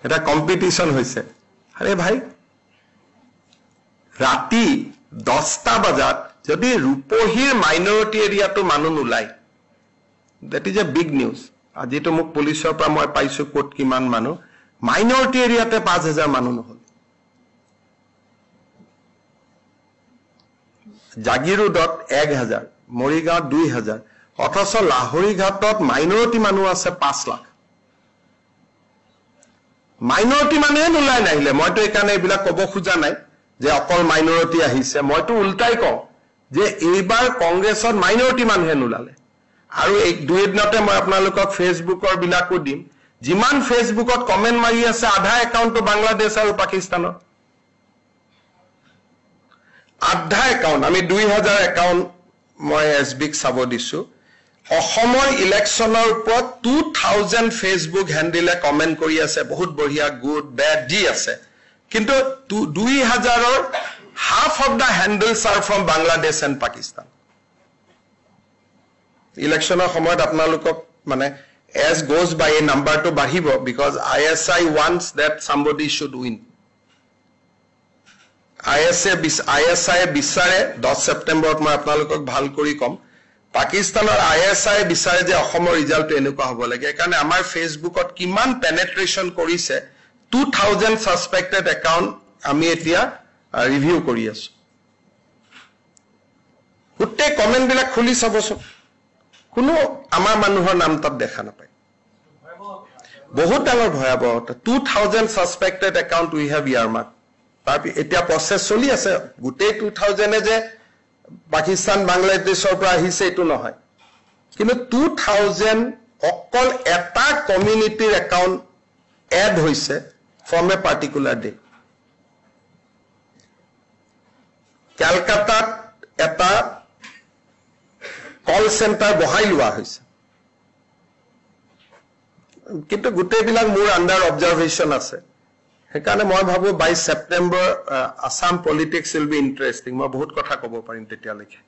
এটা কম্পিটিশন হৈছে আৰে ভাই ৰাতি 10টা বজাত যদি ৰূপহীৰ মাইনৰিটি এৰিয়াটো মানুহ নোলাই that is a big news আজি তো মোক পুলিচৰ পৰা মই পাইছো কোট কিমান মানুহ মাইনৰিটি এৰিয়াতে 5000 মানুহ নহল জাগিৰোডত 1000 মৰিগাঁও 2000 অথচ লাহৰি ঘাটত মাইনৰিটি মানুহ আছে 5 লাখ মাইনৰিটি মানুহে নোলাই নাহিলে মইতো একানে এবিলা কব খুজা নাই যে অকল মাইনৰিটি আহিছে মইতো উল্টাই কওঁ যে এইবাৰ কংগ্ৰেছত মাইনৰিটি মানুহে নোলালে আৰু এই দুই দিনতে মই আপোনালোকক ফেসবুকৰ বিলাকো দিম যিমান ফেসবুকত কমেন্ট মাৰি আছে আধা একাউণ্টটো বাংলাদেশ আৰু পাকিস্তানৰ আধা একাউণ্ট আমি 2000 একাউণ্ট মই এসবিক চাব দিছো অসমৰ ইলেকশনৰ ওপৰত 2000 ফেসবুক হ্যান্ডেলে কমেন্ট কৰি আছে বহুত বঢ়িয়া গুড ব্যাড জি আছে কিন্তু 2000 ৰ half of the handles are from Bangladesh and Pakistan ইলেকশনৰ সময়ত আপোনালোকক মানে as goes by a number to বাঢ়িব because ISI wants that somebody should win ISI বিচাৰে 10 সেপ্টেম্বৰত মই আপোনালোকক ভাল কৰি কম পাকিস্তানৰ ISI বিচাৰে যে অসমৰ ৰিজাল্ট এনেকুৱা হ'ব লাগে কাৰণ আমাৰ ফেসবুকত কিমান পেনেট্ৰেচন কৰিছে 2000 সাসপেক্টেড একাউন্ট আমি এতিয়া ৰিভিউ কৰি আছো উত্তে কমেন্ট বিলাক খুলি চাবচোন কোনো আমাৰ মানুহৰ নাম তাত দেখা নাপায় বহুত ডাঙৰ ভয়াবহতা 2000 সাসপেক্টেড একাউন্ট উই হ্যাভ ইয়াৰমাৰ্ক তাৰ এতিয়া প্ৰসেস চলি আছে গুটেই 2000 যে পাকিস্তান বাংলাদেশৰ পৰা আহিছে এটো নহয় কিন্তু 2000 অকল এটা কমিউনিটিৰ একাউন্ট এড হৈছে from a particular day Calcutta eta call center বহাই লোৱা হৈছে কিন্তু গুটেই বিলাক মোৰ আন্ডাৰ অবজাৰভেশন আছে হেকানে মই ভাবো 22 September Assam politics will be interesting মই বহুত কথা ক'ব পাৰিম তেতিয়া লৈকে